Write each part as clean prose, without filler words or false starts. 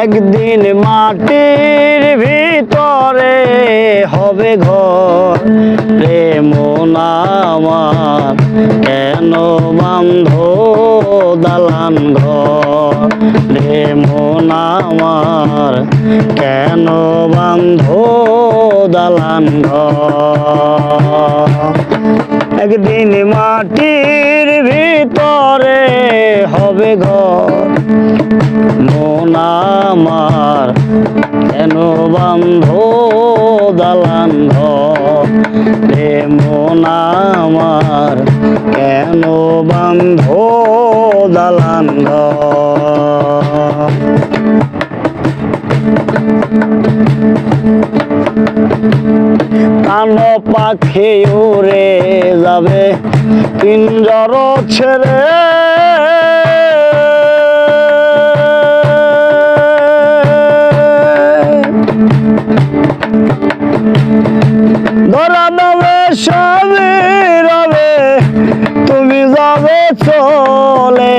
একদিন মাটির ভিতরে হবে ঘর রে মন আমার, কেন বাঁধো দালান ঘর রে মন আমার, কেন বাঁধো দালান ঘর। একদিন মাটির ভিতরে হবে ঘর মন আমার, কেন বাঁধো দালান ঘর রে মন আমার, কেন বাঁধো দালান ঘর। কান পাখি উড়ে যাবে পিঞ্জর ছেড়ে, ধরা দেবে স্বামী রবে তুমি যাবে চলে।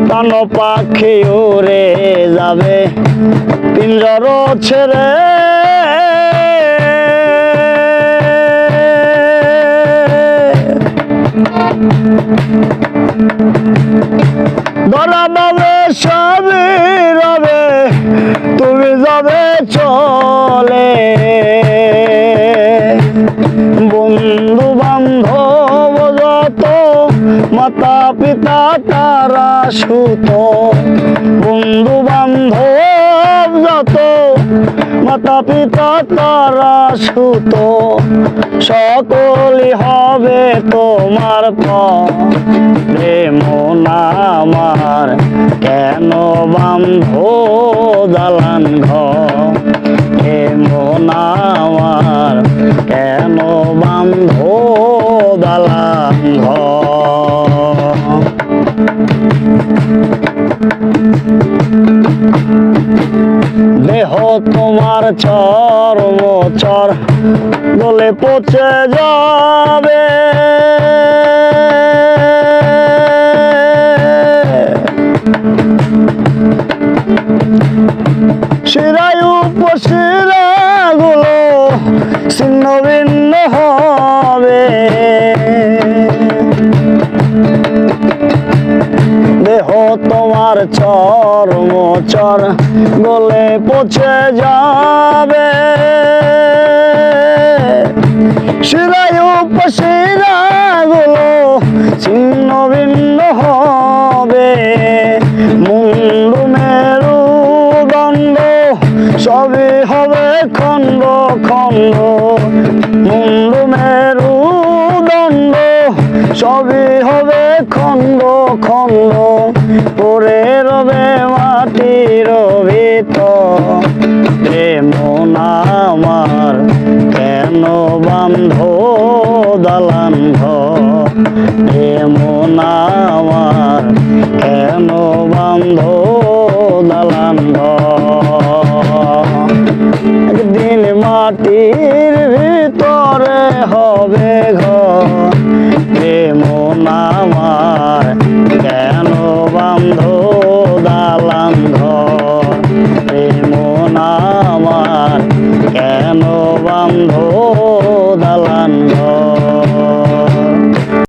কান পাখি উড়ে যাবে পিঞ্জর ছেড়ে, ধরা দেবে স্বামী রবে তুমি যাবে চলে। বন্ধু বান্ধব যত মাতা পিতা তারা সুত, বন্ধু বান্ধব যত মাতা পিতা তারা সুত, সকলই হবে তোমার রে মন আমার, কেন বাঁধো দালান ঘর রে মন আমার, কেন বাঁধো দালান ঘর। দেহ তোমার চর্ম চর গলে পচে যাবে, শিরায় উপশিরা গুলো ছিন্ন ভিন্ন হবে। দেহ তোমার চর্ম চর গলে পচে যাবে, শিরায় উপশিরা গুলো ছিন্ন ভিন্ন হবে। মুন্ডু মেরু দণ্ড সবই হবে খণ্ড খণ্ড, মুন্ডু মেরু দণ্ড সবই হবে খণ্ড খণ্ড, পড়ে রবে মাটির ভিতর রে মন আমার, কেন বাঁধো দালান ঘর রে মন আমার, কেন বাঁধো দালান ঘর। একদিন মাটির ভিতরে হবে ঘর